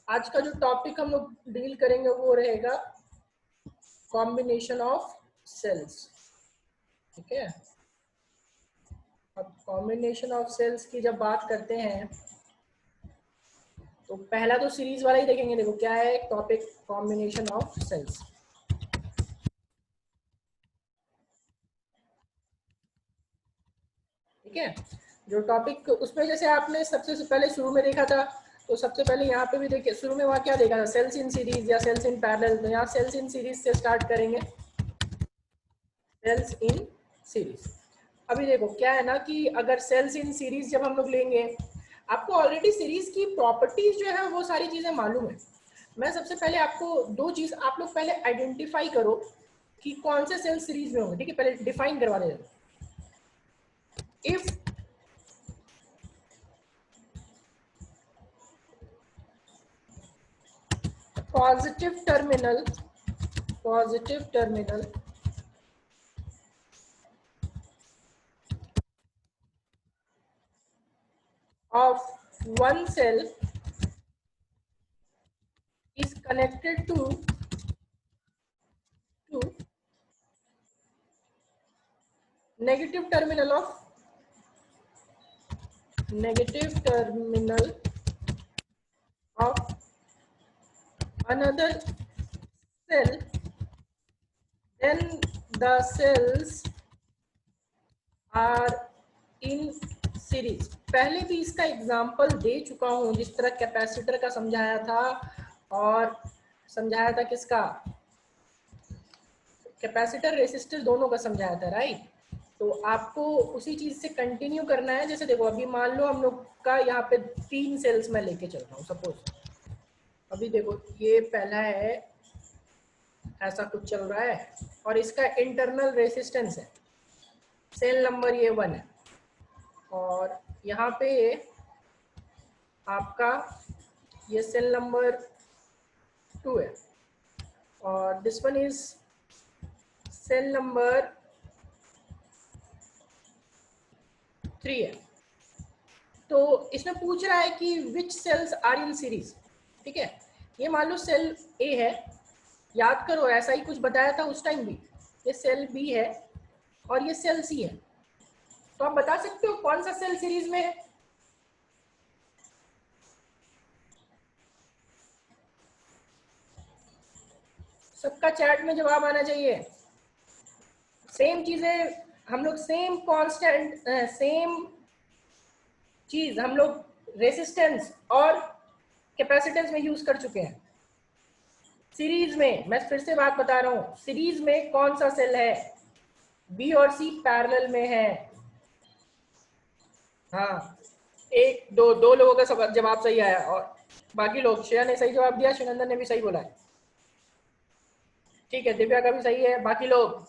आज का जो टॉपिक हम लोग डील करेंगे वो रहेगा कॉम्बिनेशन ऑफ सेल्स। ठीक है, अब कॉम्बिनेशन ऑफ सेल्स की जब बात करते हैं तो पहला तो सीरीज वाला ही देखेंगे। देखो क्या है टॉपिक, कॉम्बिनेशन ऑफ सेल्स। ठीक है, जो टॉपिक उसमें जैसे आपने सबसे पहले शुरू में देखा था, तो सबसे पहले यहाँ पे भी देखिए शुरू में वहाँ क्या देखा था, सेल्स इन सीरीज या सेल्स इन पैरेलल। तो यहाँ सेल्स इन सीरीज से स्टार्ट करेंगे, सेल्स इन सीरीज। अभी देखो क्या है ना कि अगर सेल्स इन सीरीज जब हम लोग लेंगे, आपको ऑलरेडी सीरीज की प्रॉपर्टीज जो है वो सारी चीजें मालूम है। मैं सबसे पहले आपको दो चीज, आप लोग पहले आइडेंटिफाई करो कि कौन से सेल सीरीज में होंगे। ठीक है, पहले डिफाइन करवा दे। If positive terminal of one cell is connected to negative terminal of another cell, then the cells are in series. पहले भी इसका एग्जाम्पल दे चुका हूं, जिस तरह कैपेसिटर का समझाया था और समझाया था किसका, कैपेसिटर रेसिस्टर दोनों का समझाया था, राइट। तो आपको उसी चीज से कंटिन्यू करना है। जैसे देखो अभी मान लो हम लोग का यहाँ पे 3 सेल्स में लेके चल रहा हूँ सपोज। अभी देखो ये पहला है, ऐसा कुछ चल रहा है और इसका इंटरनल रेसिस्टेंस है, सेल नंबर ये 1 है, और यहाँ पे आपका ये सेल नंबर 2 है, और this one is cell number 3 है। तो इसमें पूछ रहा है कि which cells are in series. ठीक है, ये मान लो सेल ए है, याद करो ऐसा ही कुछ बताया था उस टाइम भी। ये सेल बी है और ये सेल सी है। तो आप बता सकते हो कौन सा सेल सीरीज में है? सबका चैट में जवाब आना चाहिए। सेम चीजें हम लोग, सेम कांस्टेंट, सेम चीज हम लोग रेसिस्टेंस और कैपेसिटेंस में यूज कर चुके हैं। सीरीज में मैं फिर से बात बता रहा हूं, सीरीज में कौन सा सेल है, बी और सी पैरेलल में है। हाँ, एक दो लोगों का जवाब सही आया, और बाकी लोग, श्रेया ने सही जवाब दिया, शिवनंदन ने भी सही बोला है। ठीक है, दिव्या का भी सही है। बाकी लोग,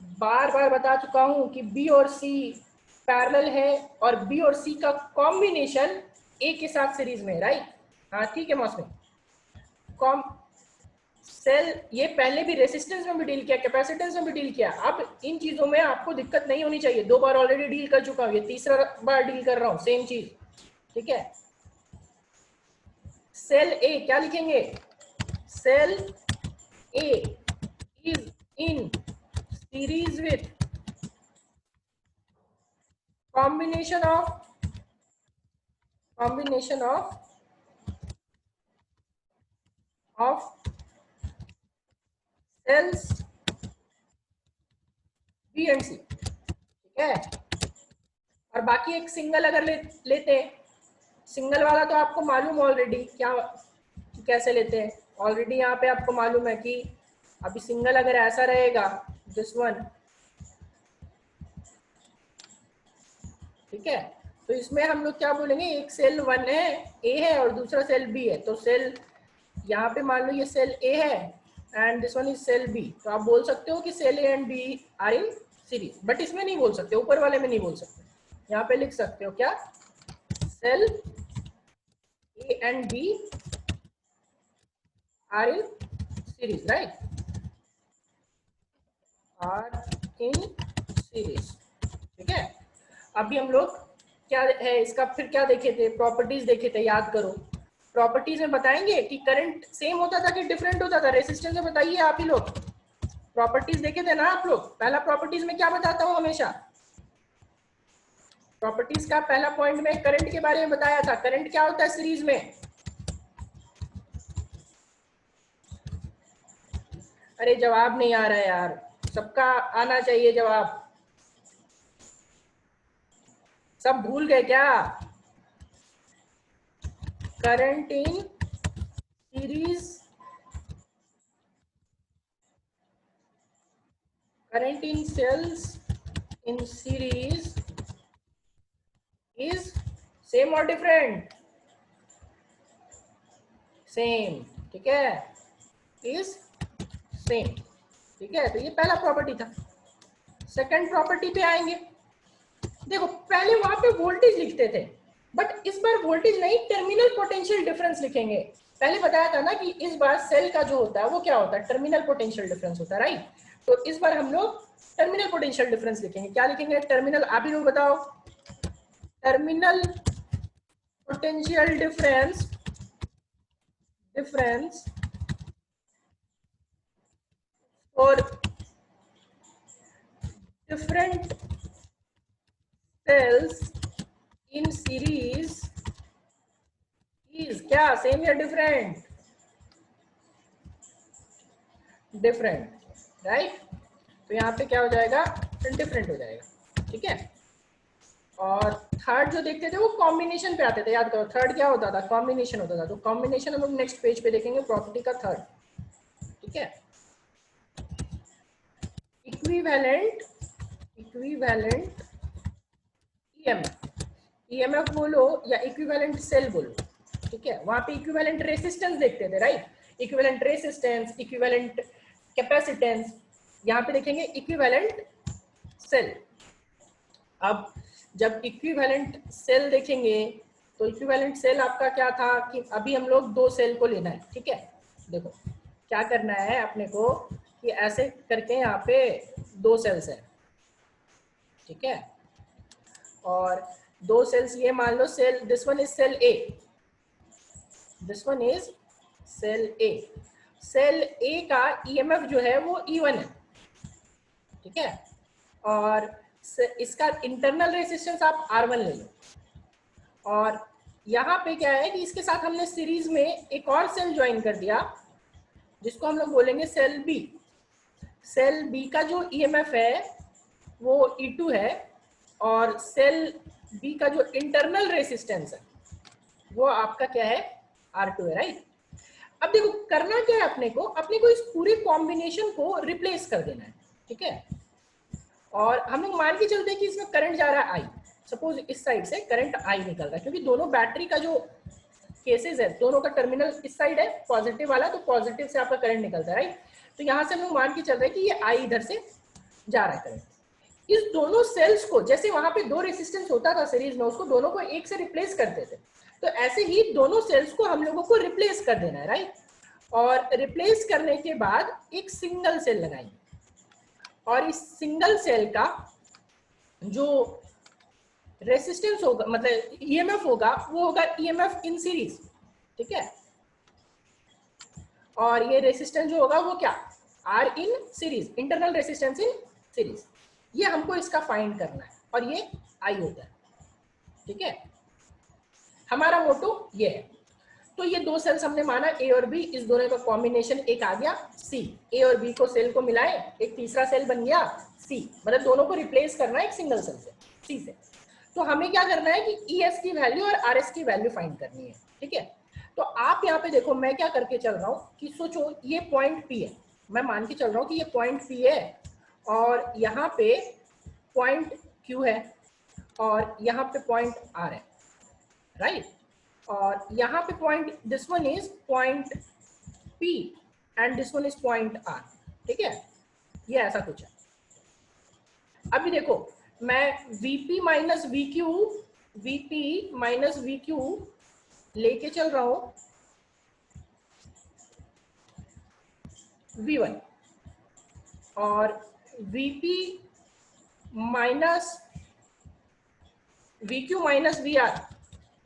बार बार बता चुका हूं कि बी और सी पैरेलल है और बी और सी का कॉम्बिनेशन ए के साथ सीरीज में, राइट। हाँ ठीक है मौसमी, कॉम सेल ये पहले भी रेसिस्टेंस में भी डील किया, कैपेसिटेंस में भी डील किया। अब इन चीजों में आपको दिक्कत नहीं होनी चाहिए, 2 बार ऑलरेडी डील कर चुका हूं, ये तीसरा बार डील कर रहा हूं सेम चीज। ठीक है, सेल ए क्या लिखेंगे, cell A is in series with combination of cells B and C। ठीक है, और बाकी एक सिंगल अगर लेते हैं, सिंगल वाला तो आपको मालूम ऑलरेडी क्या कैसे लेते हैं, ऑलरेडी यहाँ पे आपको मालूम है कि अभी सिंगल अगर ऐसा रहेगा, दिस वन। ठीक है, तो इसमें हम लोग क्या बोलेंगे, एक सेल 1 है, ए है, और दूसरा सेल बी है। तो सेल यहाँ पे मान लो ये सेल ए है and this one is cell B. तो आप बोल सकते हो कि cell A and B are in series, but इसमें नहीं बोल सकते, ऊपर वाले में नहीं बोल सकते। यहाँ पे लिख सकते हो क्या, cell A and B are in series, right, are in series. ठीक है, अभी हम लोग क्या है इसका, फिर क्या देखे थे, प्रॉपर्टीज देखे थे, याद करो। प्रॉपर्टीज में बताएंगे कि करंट सेम होता था कि डिफरेंट होता था, रेसिस्टेंस में बताइए आप ही लोग। प्रॉपर्टीज देखे थे ना आप लोग। पहला प्रॉपर्टीज में क्या बताता हूं हमेशा, प्रॉपर्टीज का पहला पॉइंट में करंट के बारे में बताया था। करंट क्या होता है सीरीज में? अरे जवाब नहीं आ रहा है यार, सबका आना चाहिए जवाब। सब भूल गए क्या? Current in series, current in cells in series is same or different? Same, ठीक है, is same, ठीक है। तो ये पहला प्रॉपर्टी था। सेकंड प्रॉपर्टी पे आएंगे। देखो पहले वहां पे वोल्टेज लिखते थे, बट इस बार वोल्टेज नहीं, टर्मिनल पोटेंशियल डिफरेंस लिखेंगे। पहले बताया था ना कि इस बार सेल का जो होता है वो क्या होता है, टर्मिनल पोटेंशियल डिफरेंस होता है, राइट। तो इस बार हम लोग टर्मिनल पोटेंशियल डिफरेंस लिखेंगे। क्या लिखेंगे टर्मिनल, आप ही लोग बताओ। टर्मिनल पोटेंशियल डिफरेंस और different cells in series is क्या, सेम या डिफरेंट? Different, right. तो यहाँ पे क्या हो जाएगा, डिफरेंट हो जाएगा, ठीक है। और थर्ड जो देखते थे वो कॉम्बिनेशन पे आते थे, याद करो। थर्ड क्या होता था, कॉम्बिनेशन होता था। तो कॉम्बिनेशन हम लोग नेक्स्ट पेज पे देखेंगे, प्रॉपर्टी का थर्ड, ठीक है। इक्विवेलेंट, इक्विवेलेंट ईएमएफ, ईएमएफ बोलो या इक्विवेलेंट सेल बोलो, ठीक है। वहां पे इक्विवेलेंट रेसिस्टेंस देखते थे, right. Equivalent resistance, equivalent capacitance. यहाँ पे देखेंगे इक्विवेलेंट सेल। अब जब इक्विवेलेंट सेल देखेंगे तो इक्विवेलेंट सेल आपका क्या था कि अभी हम लोग दो सेल को लेना है, ठीक है। देखो क्या करना है अपने को कि ऐसे करके यहाँ पे दो सेल्स है, ठीक है। और दो सेल्स ये मान लो, cell this one is cell A, this one is cell A. Cell A का ईएमएफ जो है वो E1 है, ठीक है। और इसका इंटरनल रेजिस्टेंस आप R1 ले लो। और यहाँ पे क्या है कि इसके साथ हमने सीरीज में एक और सेल ज्वाइन कर दिया जिसको हम लोग बोलेंगे सेल बी। सेल बी का जो ईएमएफ है वो E2 है और सेल बी का जो इंटरनल रेजिस्टेंस है वो आपका क्या है, R2 है, राइट। अब देखो करना क्या है अपने को इस पूरे कॉम्बिनेशन को रिप्लेस कर देना है, ठीक है। और हम लोग मान के चलते हैं कि इसमें करंट जा रहा है आई। सपोज इस साइड से करंट आई निकल रहा है, क्योंकि दोनों बैटरी का जो केसेस है, दोनों का टर्मिनल इस साइड है पॉजिटिव वाला, तो पॉजिटिव से आपका करंट निकलता है, राइट। तो यहाँ से हम लोग मान के चल रहे हैं कि ये आई इधर से जा रहा है करंट। इस दोनों सेल्स को, जैसे वहां पे दो रेसिस्टेंस होता था सीरीज में, उसको दोनों को एक से रिप्लेस करते थे, तो ऐसे ही दोनों सेल्स को हम लोगों को रिप्लेस कर देना है, राइट। और रिप्लेस करने के बाद एक सिंगल सेल लगाएंगे और इस सिंगल सेल का जो रेसिस्टेंस होगा, मतलब ईएमएफ होगा, वो होगा ईएमएफ इन सीरीज, ठीक है। और ये रेसिस्टेंस जो होगा वो क्या, are in series, internal resistance in series. ये हमको इसका फाइंड करना है और ये आई होता है, ठीक है। हमारा मोटो ये है। तो ये दो सेल्स हमने माना ए और बी, इस दोनों का कॉम्बिनेशन एक आ गया सी। ए और बी को सेल को मिलाए, एक तीसरा सेल बन गया सी, मतलब दोनों को रिप्लेस करना है एक सिंगल सेल से, सी से। तो हमें क्या करना है कि ई एस की वैल्यू और आर एस की वैल्यू फाइंड करनी है, ठीक है। तो आप यहाँ पे देखो मैं क्या करके चल रहा हूँ कि सोचो ये पॉइंट पी है, मैं मान के चल रहा हूँ कि ये पॉइंट पी है और यहाँ पे पॉइंट क्यू है और यहाँ पे पॉइंट आर है, राइट। और यहाँ पे point, this one is point P and this one is point R, ठीक है। ये ऐसा कुछ है। अभी देखो मैं Vp minus VQ, Vp minus VQ लेके चल रहा हूं V1 और Vp minus V Q minus V R,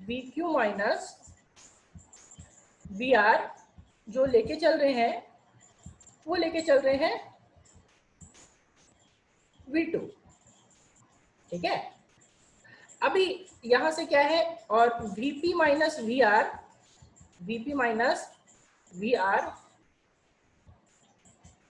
V Q minus V R जो लेके चल रहे हैं वो लेके चल रहे हैं V2, ठीक है। अभी यहां से क्या है, और Vp minus V R, Vp minus V R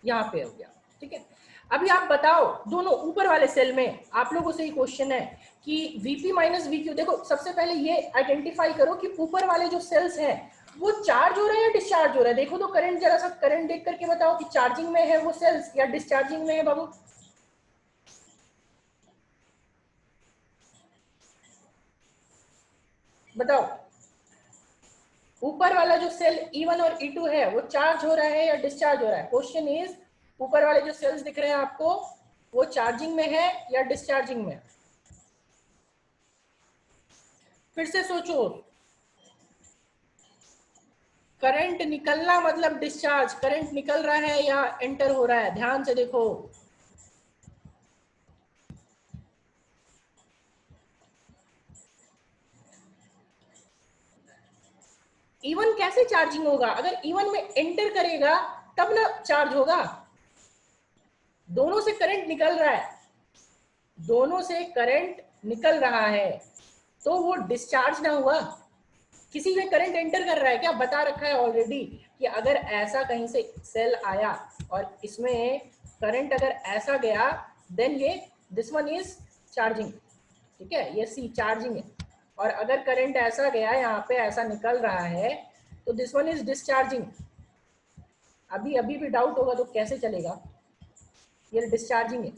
यहां पे हो गया, ठीक है। अभी आप बताओ, दोनों ऊपर वाले सेल में आप लोगों से ही क्वेश्चन है कि Vp माइनस वी क्यू, देखो सबसे पहले ये आइडेंटिफाई करो कि ऊपर वाले जो सेल्स हैं वो चार्ज हो रहे हैं या डिस्चार्ज हो रहा है। देखो तो करंट, जरा सा करंट देख करके बताओ कि चार्जिंग में है वो सेल्स या डिस्चार्जिंग में है बाबू। बताओ, ऊपर वाला जो सेल E1 और E2 है वो चार्ज हो रहा है या डिस्चार्ज हो रहा है। क्वेश्चन इज, ऊपर वाले जो सेल्स दिख रहे हैं आपको वो चार्जिंग में है या डिस्चार्जिंग में। फिर से सोचो, करंट निकलना मतलब डिस्चार्ज, करंट निकल रहा है या एंटर हो रहा है, ध्यान से देखो। E1 कैसे चार्जिंग होगा, अगर E1 में एंटर करेगा तब ना चार्ज होगा। दोनों से करंट निकल रहा है, दोनों से करंट निकल रहा है तो वो डिस्चार्ज ना हुआ। किसी में करंट एंटर कर रहा है क्या, बता रखा है ऑलरेडी कि अगर ऐसा कहीं से सेल आया और इसमें करंट अगर ऐसा गया देन ये दिस वन इज चार्जिंग, ठीक है, ये सी चार्जिंग है। और अगर करंट ऐसा गया यहाँ पे ऐसा निकल रहा है तो दिस वन इज डिस्चार्जिंग। अभी अभी भी डाउट होगा तो कैसे चलेगा, ये डिस्चार्जिंग है,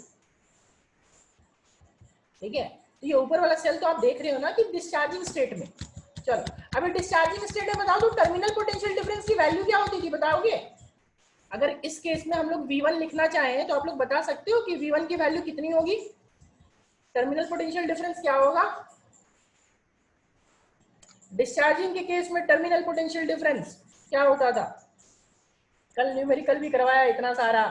ठीक है। तो ये ऊपर वाला सेल तो आप देख रहे हो ना कि डिस्चार्जिंग स्टेट में। चलो अभी डिस्चार्जिंग स्टेट में बताओ तो टर्मिनल पोटेंशियल डिफरेंस की वैल्यू क्या होती थी, बताओगे। अगर इस केस में हम लोग V1 लिखना चाहें तो आप लोग बता सकते हो कि V1 की वैल्यू कितनी होगी, टर्मिनल पोटेंशियल डिफरेंस क्या होगा। डिस्चार्जिंग के केस में टर्मिनल पोटेंशियल डिफरेंस क्या होता था, कल न्यूमेरिकल भी करवाया इतना सारा।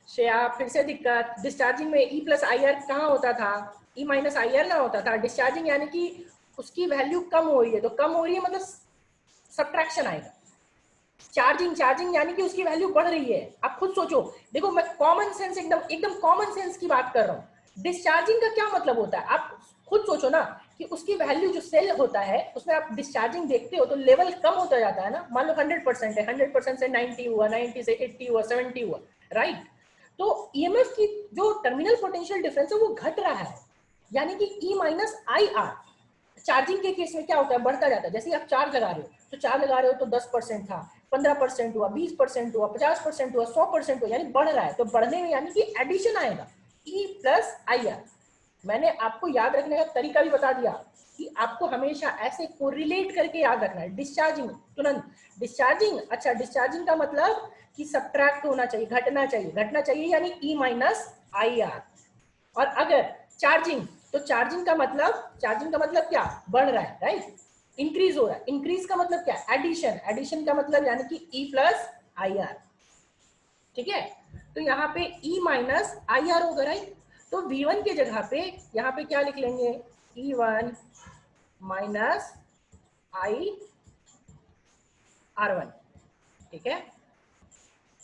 श्रेया फिर से दिक्कत, डिस्चार्जिंग में E प्लस आई आर कहाँ होता था, E माइनस आई आर ना होता था। डिस्चार्जिंग यानी कि उसकी वैल्यू कम हो रही है, तो कम हो रही है मतलब सब्ट्रैक्शन आएगा। चार्जिंग, चार्जिंग यानी कि उसकी वैल्यू बढ़ रही है। आप खुद सोचो, देखो मैं कॉमन सेंस एकदम एकदम कॉमन सेंस की बात कर रहा हूँ। डिस्चार्जिंग का क्या मतलब होता है, आप खुद सोचो ना कि उसकी वैल्यू जो सेल होता है उसमें आप डिस्चार्जिंग देखते हो तो लेवल कम होता जाता है ना। मान लो 100% है, 100% से 90 हुआ, 90 से 80 हुआ, 70 हुआ, राइट। तो ईएमएफ की जो टर्मिनल पोटेंशियल डिफरेंस है वो घट रहा है, यानी कि E minus I are. Charging के केस में क्या होता है, बढ़ता जाता है। जैसे आप चार्ज लगा रहे हो तो चार्ज लगा रहे हो तो 10% था, 15% हुआ, 20% हुआ, 50% हुआ, 100% हुआ, यानी बढ़ रहा है। तो बढ़ने में यानी कि एडिशन आएगा, E प्लस आई आर। मैंने आपको याद रखने का तरीका भी बता दिया कि आपको हमेशा ऐसे कोरिलेट करके याद रखना है। डिस्चार्जिंग तुरंत, डिस्चार्जिंग, अच्छा डिस्चार्जिंग का मतलब कि सब्ट्रैक्ट होना चाहिए, घटना चाहिए, घटना चाहिए यानी E माइनस आई आर। और अगर चार्जिंग, तो चार्जिंग का मतलब, चार्जिंग का मतलब क्या, बढ़ रहा है, राइट, इंक्रीज हो रहा है। इंक्रीज का मतलब क्या, एडिशन, एडिशन का मतलब यानी कि E प्लस आई आर, ठीक है। तो यहाँ पे E माइनस आई आर होगा, राइट। तो V1 के जगह पे यहाँ पे क्या लिख लेंगे, E1 माइनस आई R1, ठीक है।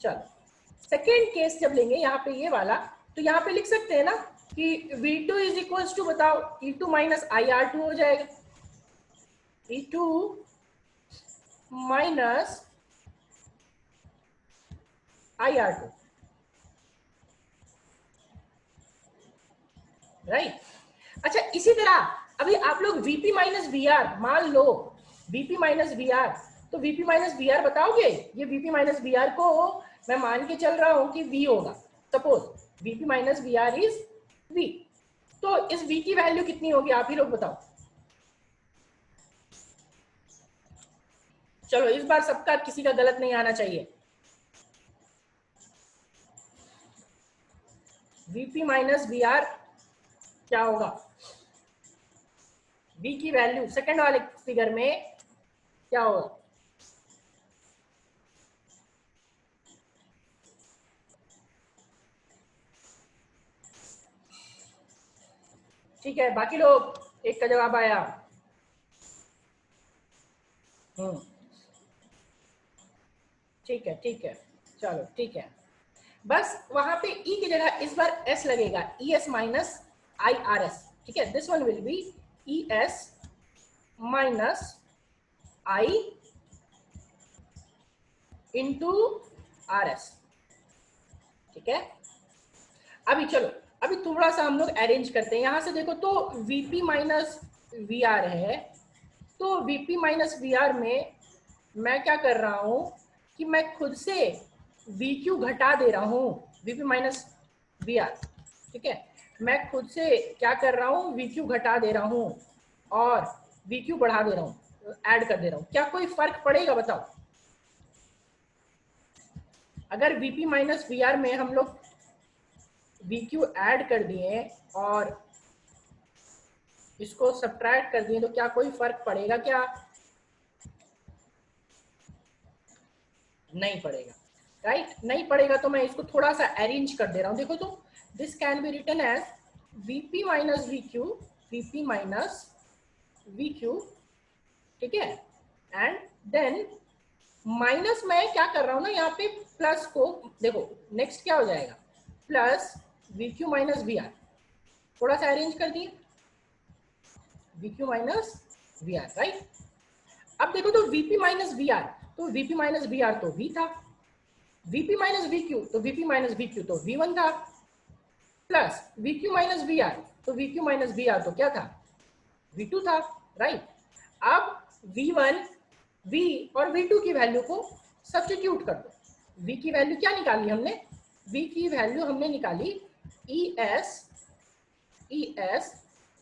चलो सेकेंड केस जब लेंगे यहाँ पे ये वाला, तो यहाँ पे लिख सकते हैं ना कि V2 इज इक्वल्स टू, बताओ, E2 माइनस आई R2 हो जाएगा, E2 माइनस आई R2, राइट। अच्छा इसी तरह अभी आप लोग Vp माइनस वी आर, मान लो Vp माइनस वी आर, तो Vp माइनस वी आर बताओगे। ये Vp माइनस वी आर को मैं मान के चल रहा हूं कि V होगा, suppose Vp minus V R is V। तो इस V की वैल्यू कितनी होगी, आप ही लोग बताओ। चलो इस बार सबका किसी का गलत नहीं आना चाहिए। Vp माइनस वी आर क्या होगा, V की वैल्यू सेकंड वाले फिगर में क्या होगा, ठीक है, बाकी लोग एक का जवाब आया। ठीक है ठीक है, चलो ठीक है। बस वहां पे ई की जगह इस बार एस लगेगा, E S minus I R S. ठीक है, this one will be E S minus I into R S. ठीक है, अभी चलो, अभी थोड़ा सा हम लोग अरेंज करते हैं। यहां से देखो तो वीपी माइनस वी आर है, तो वीपी माइनस वी आर में मैं क्या कर रहा हूं कि मैं खुद से वी क्यू घटा दे रहा हूं, वीपी माइनस वी आर। ठीक है, मैं खुद से क्या कर रहा हूं, वी क्यू घटा दे रहा हूं और वी क्यू बढ़ा दे रहा हूं, ऐड कर दे रहा हूं। क्या कोई फर्क पड़ेगा बताओ? अगर वीपी माइनस वी आर में हम लोग वी क्यू ऐड कर दिए और इसको सब्ट्रैक्ट कर दिए तो क्या कोई फर्क पड़ेगा क्या? नहीं पड़ेगा, राइट? नहीं पड़ेगा, तो मैं इसको थोड़ा सा अरेंज कर दे रहा हूं। देखो तो this can be written as VP minus V Q, VP minus V Q. ठीक है, एंड देन माइनस मैं क्या कर रहा हूं ना, यहाँ पे प्लस को देखो, नेक्स्ट क्या हो जाएगा, plus V Q minus V R. थोड़ा सा अरेंज कर दिए, V Q minus V R, right? अब देखो तो वीपी माइनस वी आर, तो वीपी माइनस वी आर तो वी था, वीपी माइनस वी क्यू तो वीपी माइनस वी क्यू तो वी वन था, plus V Q minus V R तो V Q minus V R तो क्या था, वी टू था, राइट? अब वी वन, वी और वी टू की वैल्यू को सब्स्टिट्यूट कर दो। वी की वैल्यू क्या निकाली हमने, वी की वैल्यू हमने निकाली E S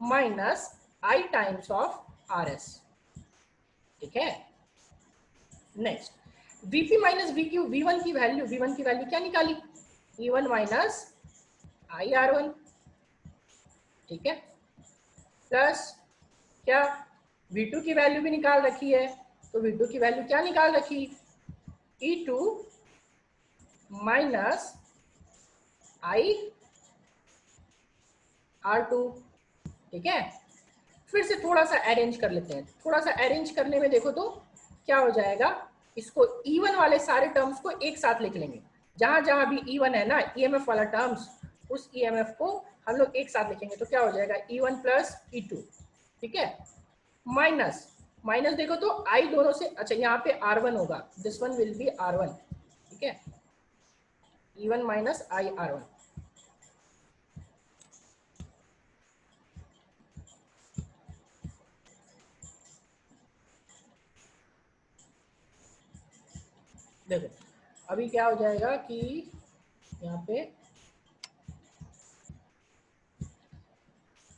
minus I times of R S. ठीक है, next VP minus V Q, V one की वैल्यू क्या निकाली, E one minus I R one. ठीक है, प्लस क्या, V2 की वैल्यू भी निकाल रखी है, तो V2 की वैल्यू क्या निकाल रखी, E2 माइनस आई R2। ठीक है, फिर से थोड़ा सा अरेंज कर लेते हैं। थोड़ा सा अरेंज करने में देखो तो क्या हो जाएगा, इसको E1 वाले सारे टर्म्स को एक साथ लिख लेंगे। जहां जहां भी E1 है ना, EMF वाला टर्म्स, उस EMF को हम लोग एक साथ लिखेंगे, तो क्या हो जाएगा, E1 प्लस E2। ठीक है, माइनस माइनस देखो तो आई दोनों से, अच्छा यहाँ पे R1 होगा, this one will B R1। ठीक है, E1 माइनस आई R1। देखो अभी क्या हो जाएगा कि यहाँ पे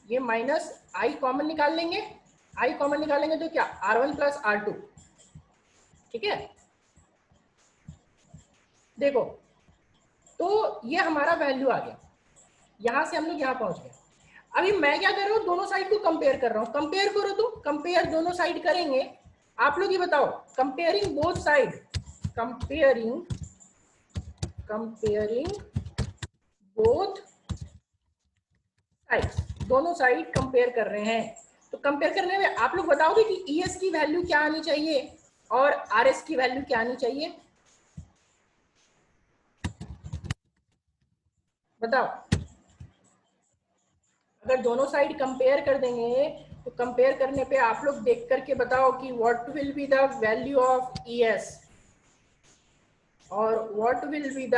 ये माइनस आई कॉमन निकाल लेंगे, आई कॉमन निकालेंगे तो क्या, R1 प्लस R2। ठीक है, देखो तो ये हमारा वैल्यू आ गया, यहां से हम लोग यहाँ पहुंच गए। अभी मैं क्या कर रहा हूँ, दोनों साइड को कंपेयर कर रहा हूँ। कंपेयर करो तो कंपेयर दोनों साइड करेंगे। आप लोग ये बताओ, comparing both side, comparing comparing both side, दोनों साइड कंपेयर कर रहे हैं। तो कंपेयर करने में आप लोग बताओगे कि ईएस की वैल्यू क्या आनी चाहिए और आरएस की वैल्यू क्या आनी चाहिए, बताओ? अगर दोनों साइड कंपेयर कर देंगे तो कंपेयर करने पे आप लोग देख करके बताओ कि what will be the value of ES और what will be the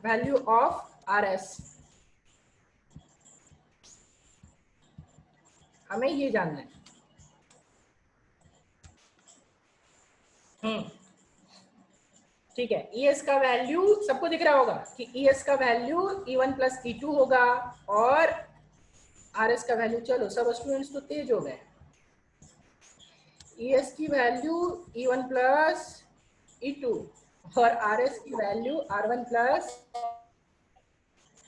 value of RS. हमें ये जानना है। ठीक है, ईएस का वैल्यू सबको दिख रहा होगा कि ईएस का वैल्यू E1 प्लस E2 होगा और आरएस का वैल्यू, चलो सब स्टूडेंट्स तो तेज हो गए। ईएस की वैल्यू E1 प्लस E2 और आरएस की वैल्यू R1 प्लस,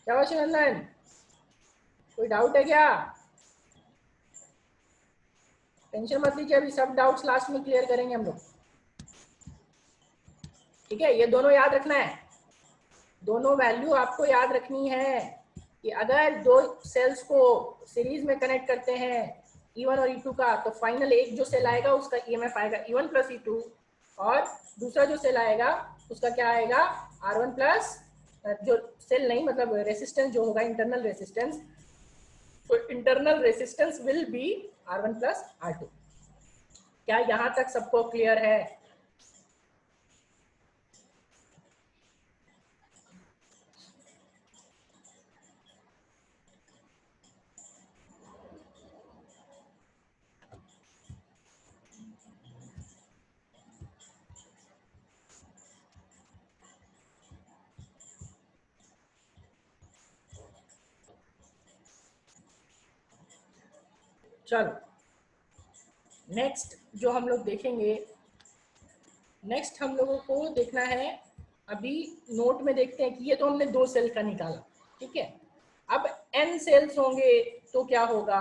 क्या हुआ शिवनंदन, कोई डाउट है क्या? टेंशन मत लीजिए, अभी सब डाउट्स लास्ट में क्लियर करेंगे हम लोग। ठीक है, ये दोनों याद रखना है, दोनों वैल्यू आपको याद रखनी है। कि अगर दो सेल्स को सीरीज में कनेक्ट करते हैं E1 और E2 का, तो फाइनल एक जो सेल आएगा उसका EMF आएगा E1 प्लस E2, और दूसरा जो सेल आएगा उसका क्या आएगा R1 प्लस, जो सेल नहीं मतलब रेसिस्टेंस जो होगा इंटरनल रेसिस्टेंस, तो internal resistance will be R1 plus R2। क्या यहां तक सबको क्लियर है? चलो नेक्स्ट जो हम लोग देखेंगे, नेक्स्ट हम लोगों को देखना है, अभी नोट में देखते हैं कि ये तो हमने 2 सेल का निकाला, ठीक है। अब n सेल्स होंगे तो क्या होगा,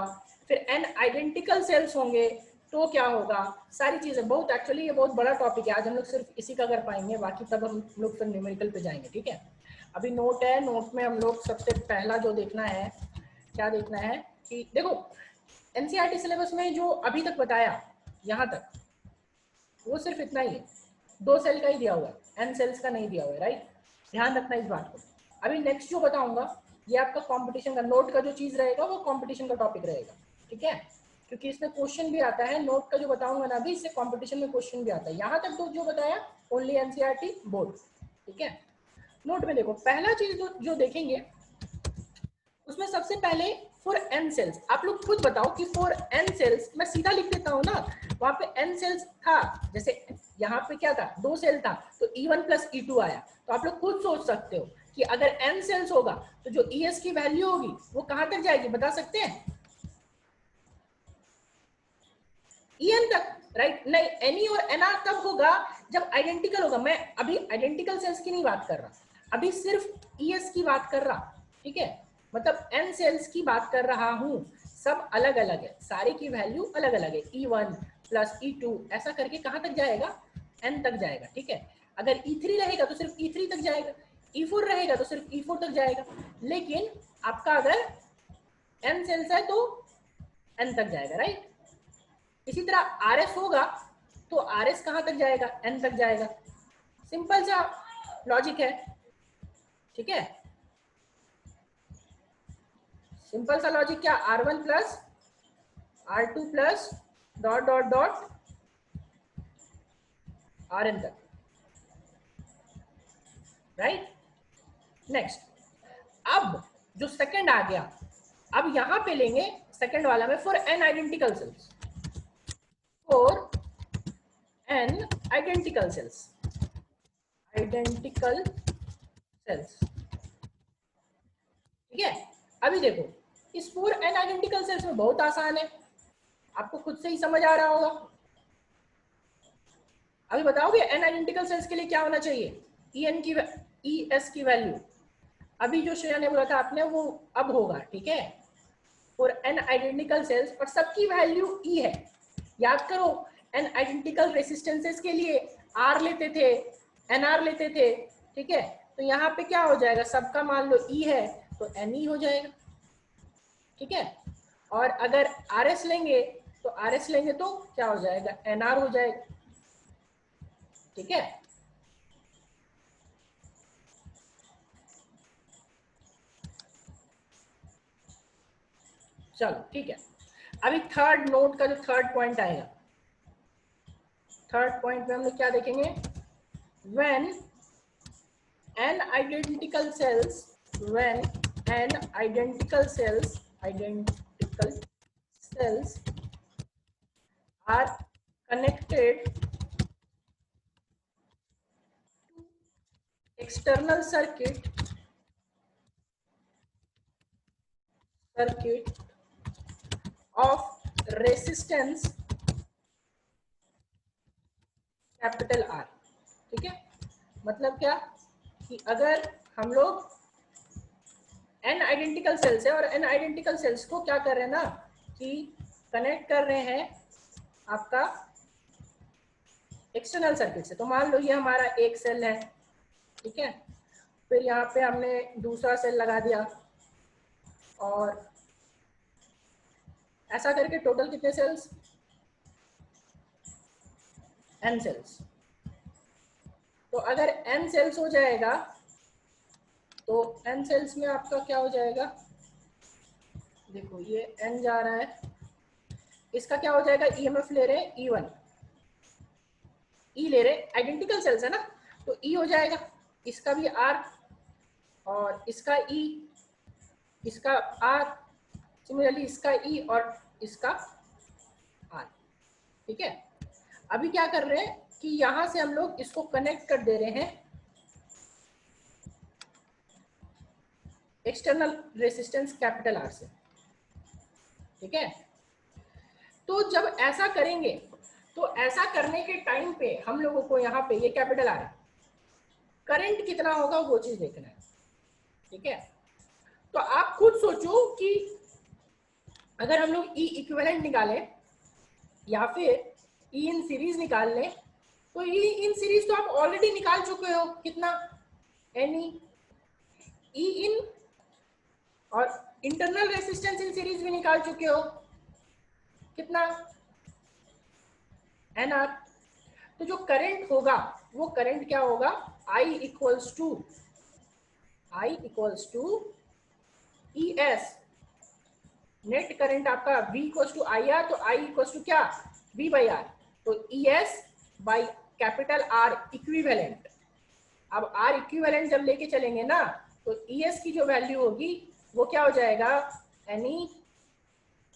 फिर n आइडेंटिकल सेल्स होंगे तो क्या होगा, सारी चीजें बहुत, एक्चुअली ये बहुत बड़ा टॉपिक है, आज हम लोग सिर्फ इसी का कर पाएंगे, बाकी तब हम लोग फिर न्यूमेरिकल पे जाएंगे, ठीक है। अभी नोट है, नोट में हम लोग सबसे पहला जो देखना है, क्या देखना है कि देखो एनसीईआरटी सिलेबस में जो अभी तक बताया यहाँ तक, वो सिर्फ इतना ही है, 2 सेल का ही दिया हुआ है, n सेल्स का नहीं दिया हुआ है, राइट। ध्यान रखना इस बात को। अभी नेक्स्ट जो बताऊंगा ये आपका कंपटीशन का, नोट का जो चीज रहेगा वो कंपटीशन का टॉपिक रहेगा, ठीक है, क्योंकि इसमें क्वेश्चन भी आता है, नोट का जो बताऊंगा ना अभी, इससे कंपटीशन में क्वेश्चन भी आता है। यहाँ तक तो जो बताया ओनली एनसीईआरटी बोर्ड, ठीक है। नोट में देखो पहला चीज जो देखेंगे उसमें सबसे पहले फॉर n सेल्स, आप लोग खुद बताओ कि फॉर n सेल्स, मैं सीधा लिख देता हूँ ना, वहां पे n सेल्स था, जैसे यहाँ पे क्या था 2 सेल था तो E1 प्लस E2 आया, तो आप लोग खुद सोच सकते हो कि अगर n सेल्स होगा तो जो ES की वैल्यू होगी वो कहां तक जाएगी, बता सकते हैं? En तक, राइट। नहीं, Ne और Nr तब होगा जब आइडेंटिकल होगा, मैं अभी आइडेंटिकल सेल्स की नहीं बात कर रहा, अभी सिर्फ ES की बात कर रहा, ठीक है, मतलब n सेल्स की बात कर रहा हूं, सब अलग अलग है, सारे की वैल्यू अलग अलग है, E1 प्लस E2 ऐसा करके कहां तक जाएगा, n तक जाएगा, ठीक है। अगर E3 रहेगा तो सिर्फ E3 तक जाएगा, E4 रहेगा तो सिर्फ E4 तक जाएगा, लेकिन आपका अगर n सेल्स है तो n तक जाएगा, राइट। इसी तरह RS होगा तो RS कहां तक जाएगा, n तक जाएगा, सिंपल सा लॉजिक है, ठीक है। सिंपल सा लॉजिक क्या, R1 plus R2 plus dot dot dot Rn तक, राइट। नेक्स्ट, अब जो सेकंड आ गया, अब यहां पे लेंगे सेकंड वाला में for n identical sales, for n identical sales, identical sales, ठीक है। अभी देखो इस 4n आइडेंटिकल सेल्स में बहुत आसान है, आपको खुद से ही समझ आ रहा होगा। अभी बताओगे n आइडेंटिकल सेल्स के लिए क्या होना चाहिए, En की Es की वैल्यू, अभी जो श्रेया ने बोला था आपने वो अब होगा, ठीक है, और n आइडेंटिकल सेल्स और सबकी वैल्यू E है, याद करो n आइडेंटिकल रेसिस्टेंसेस के लिए R लेते थे, NR लेते थे, ठीक है, तो यहाँ पे क्या हो जाएगा, सबका मान लो E है तो Ne हो जाएगा, ठीक है। और अगर RS लेंगे तो RS लेंगे तो क्या हो जाएगा, NR हो जाएगा, ठीक है। चलो ठीक है, अभी थर्ड नोट का जो थर्ड पॉइंट आएगा, थर्ड पॉइंट में हम लोग क्या देखेंगे, when n identical cells, when n identical cells are connected to external circuit of resistance capital R, ठीक है। मतलब क्या कि अगर हम लोग n आइडेंटिकल सेल्स है और n आइडेंटिकल सेल्स को क्या कर रहे हैं ना कि कनेक्ट कर रहे हैं आपका एक्सटर्नल सर्किट से, तो मान लो ये हमारा एक सेल है, ठीक है, फिर यहाँ पे हमने दूसरा सेल लगा दिया, और ऐसा करके टोटल कितने सेल्स, n सेल्स। तो अगर n सेल्स हो जाएगा तो n सेल्स में आपका क्या हो जाएगा, देखो ये n जा रहा है, इसका क्या हो जाएगा, ईएमएफ ले रहे हैं E1, E ले रहे, आइडेंटिकल सेल्स है ना, तो E हो जाएगा, इसका भी R और इसका E, इसका R, सिमिलरली इसका E और इसका R। ठीक है, अभी क्या कर रहे हैं कि यहां से हम लोग इसको कनेक्ट कर दे रहे हैं एक्सटर्नल रेसिस्टेंस कैपिटल R से। ठीक है, तो जब ऐसा करेंगे तो ऐसा करने के टाइम पे हम लोगों को यहाँ पे ये कैपिटल R, करंट कितना होगा वो चीज देखना है। ठीक है, तो आप खुद सोचो कि अगर हम लोग E इक्विवेलेंट निकालें या फिर E इन सीरीज निकाल लें, तो E इन सीरीज तो आप ऑलरेडी निकाल चुके हो, कितना, NE, E इन और इंटरनल रेसिस्टेंस इन सीरीज भी निकाल चुके हो, कितना, NR। तो जो करंट होगा वो करंट क्या होगा, I equals to ES, net current आपका V इक्वल्स टू IR, तो I इक्वल्स टू क्या, V बाई R, तो ES by capital R equivalent. अब R इक्विवेलेंट जब लेके चलेंगे ना तो ES की जो वैल्यू होगी वो क्या हो जाएगा, NE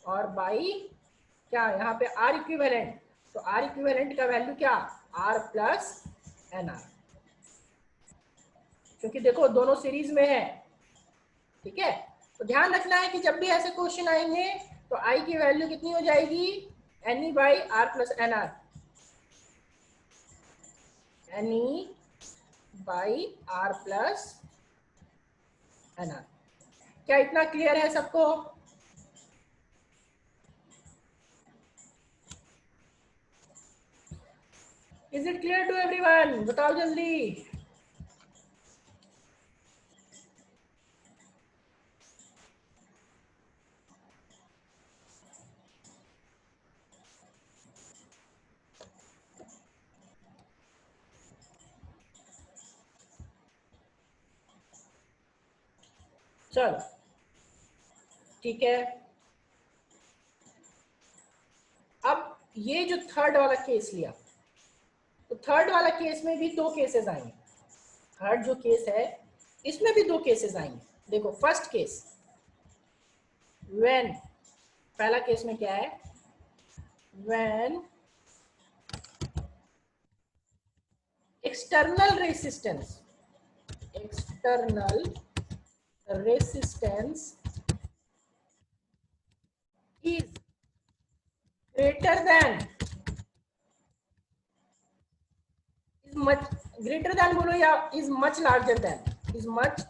और बाई क्या यहाँ पे R इक्विवेलेंट, तो R इक्विवेलेंट का वैल्यू क्या, R प्लस NR, क्योंकि देखो दोनों सीरीज में है। ठीक है, तो ध्यान रखना है कि जब भी ऐसे क्वेश्चन आएंगे तो I की वैल्यू कितनी हो जाएगी, NE by R plus NR, NE by R plus NR। क्या इतना क्लियर है सबको? Is it clear to everyone? बताओ जल्दी। चलो ठीक है, अब ये जो थर्ड वाला केस लिया, तो थर्ड वाला केस में भी दो केसेस आएंगे। थर्ड जो केस है इसमें भी दो केसेस आएंगे। देखो फर्स्ट केस, व्हेन, पहला केस में क्या है, when external resistance is greater than, is much greater than बोलो या is much larger than, is much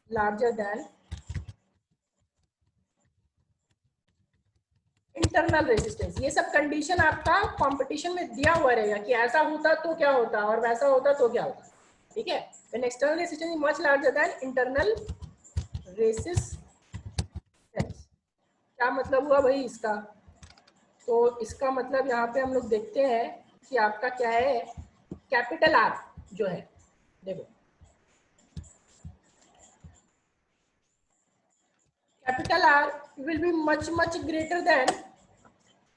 larger than internal resistance. ये सब कंडीशन आपका कंपटीशन में दिया हुआ रहेगा कि ऐसा होता तो क्या होता और वैसा होता तो क्या होता। ठीक है, when external resistance is much larger than internal resistance. क्या मतलब हुआ भाई इसका? तो इसका मतलब यहाँ पे हम लोग देखते हैं कि आपका क्या है, कैपिटल R जो है, देखो capital R will be much much greater than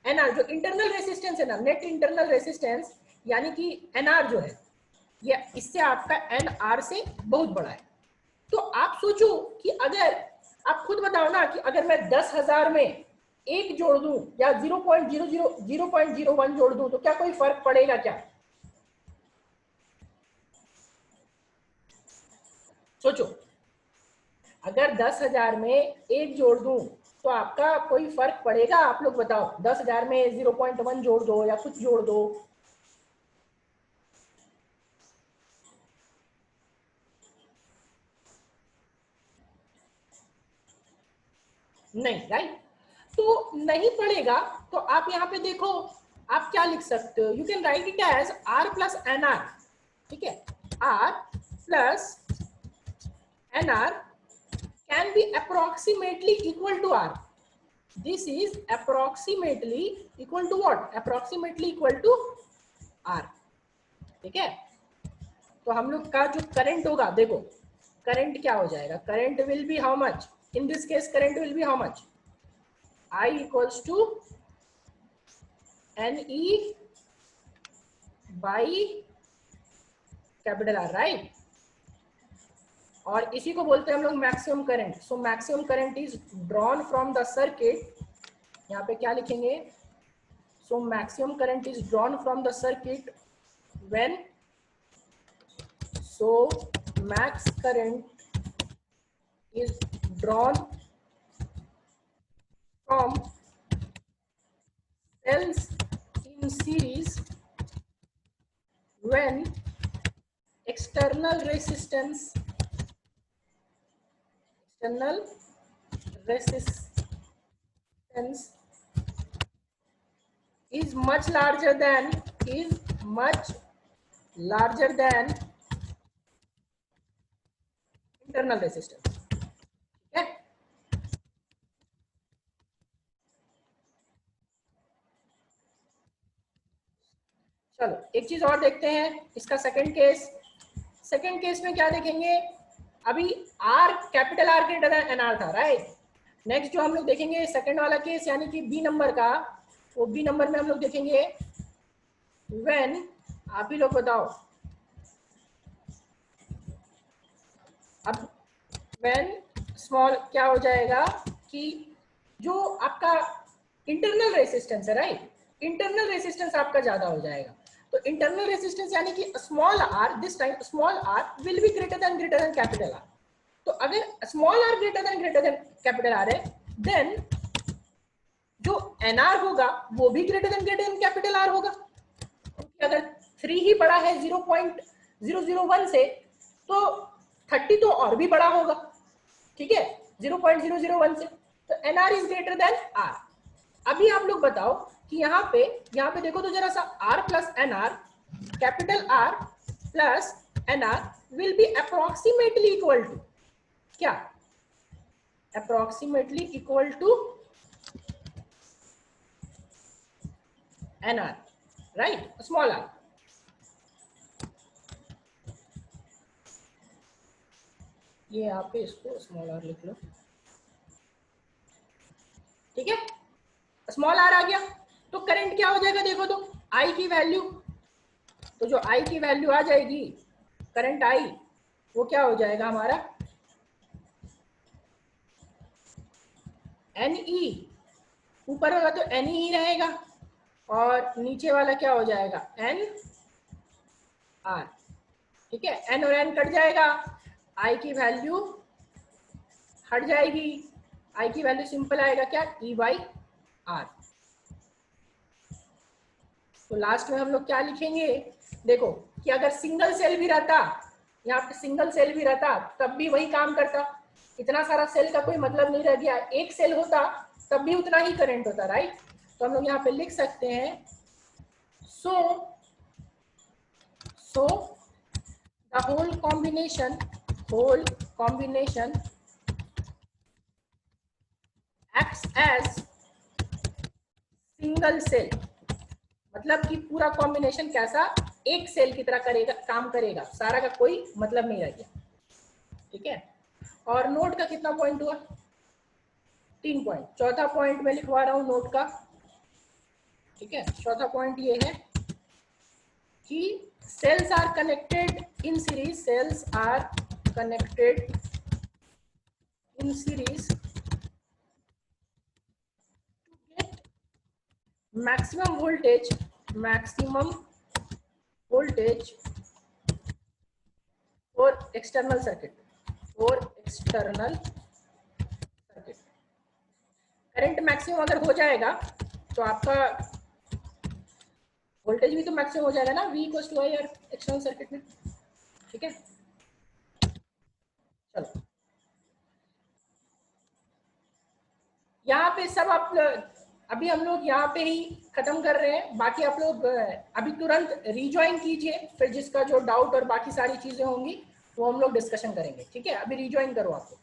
NR, जो इंटरनल रेसिस्टेंस है ना, नेट इंटरनल रेसिस्टेंस, यानी कि NR जो है ये इससे आपका NR से बहुत बड़ा है। तो आप सोचो कि अगर आप खुद बताओ ना कि अगर मैं 10,000 में एक जोड़ दूं या 0.01 जोड़ दूं तो क्या कोई फर्क पड़ेगा क्या? सोचो, अगर 10,000 में एक जोड़ दूं तो आपका कोई फर्क पड़ेगा? आप लोग बताओ, 10,000 में 0.1 जोड़ दो या कुछ जोड़ दो, नहीं, राइट? तो नहीं पड़ेगा, तो आप यहाँ पे देखो आप क्या लिख सकते हो, you can write it as R plus NR। ठीक है, R plus NR can be approximately equal to R. This is approximately equal to what? Approximately equal to R. ठीक है, तो हम लोग का जो करंट होगा, देखो करंट क्या हो जाएगा, current will be how much, in this case current will be how much, I equals to NE by capital R, right. और इसी को बोलते हैं हम लोग maximum current. So maximum current is drawn from the circuit, यहाँ पे क्या लिखेंगे, so maximum current is drawn from the circuit when, so max current is drawn from cells in series when external resistance is much larger than internal resistance. ठीक है, चलो एक चीज और देखते हैं इसका सेकंड केस। सेकंड केस में क्या देखेंगे, अभी R capital R greater than N R था, राइट। नेक्स्ट जो हम लोग देखेंगे सेकंड वाला केस, यानी कि बी नंबर का, वो बी नंबर में हम लोग देखेंगे व्हेन, आप ही लोग बताओ, अब व्हेन स्मॉल क्या हो जाएगा कि जो आपका इंटरनल रेसिस्टेंस है, राइट, इंटरनल रेसिस्टेंस आपका ज्यादा हो जाएगा। तो इंटरनल रेसिस्टेंस यानी कि small R, this time small R will be greater than capital R. तो अगर small R greater than capital R है, देन जो एन आर होगा वो भी ग्रेटर देन कैपिटल आर होगा। अगर 3 ही बड़ा है 0.001 से, तो 30 तो और भी बड़ा होगा, ठीक है, 0.001 से, तो N R is greater than R. अभी आप लोग बताओ कि यहाँ पे देखो तो जरा सा, R plus N R, capital R plus N R will be approximately equal to क्या, approximately equal to N R, right, small R. ये यहाँ पे इसको स्मॉल आर लिख लो, ठीक है, स्मॉल आर आ गया। तो करंट क्या हो जाएगा, देखो तो I की वैल्यू, तो जो I की वैल्यू आ जाएगी, करंट I, वो क्या हो जाएगा हमारा NE, ऊपर होगा तो NE ही रहेगा, और नीचे वाला क्या हो जाएगा NR, ठीक है, N और N कट जाएगा, I की वैल्यू हट जाएगी, I की वैल्यू सिंपल आएगा क्या, E बाई R। तो लास्ट में हम लोग क्या लिखेंगे, देखो कि अगर सिंगल सेल भी रहता, यहाँ पे सिंगल सेल भी रहता तब भी वही काम करता, इतना सारा सेल का कोई मतलब नहीं रह गया, एक सेल होता तब भी उतना ही करंट होता, राइट। तो हम लोग यहाँ पे लिख सकते हैं, so the whole combination acts as single cell, मतलब कि पूरा कॉम्बिनेशन कैसा, एक सेल की तरह करेगा, काम करेगा, सारा का कोई मतलब नहीं रह गया, ठीक है। और नोट का कितना पॉइंट हुआ, 3 पॉइंट। चौथा पॉइंट मैं लिखवा रहा हूं नोट का, ठीक है। चौथा पॉइंट ये है कि cells are connected in series, cells are connected in series to get maximum voltage for external circuit, current maximum अगर हो जाएगा तो आपका वोल्टेज भी तो मैक्सिमम हो जाएगा ना, V equals to I R external circuit में, ठीक है। चलो यहाँ पे सब आप, अभी हम लोग यहाँ पे ही खत्म कर रहे हैं, बाकी आप लोग अभी तुरंत रीजॉइन कीजिए, फिर जिसका जो डाउट और बाकी सारी चीजें होंगी वो हम लोग डिस्कशन करेंगे, ठीक है। अभी रीजॉइन करो आप लोग।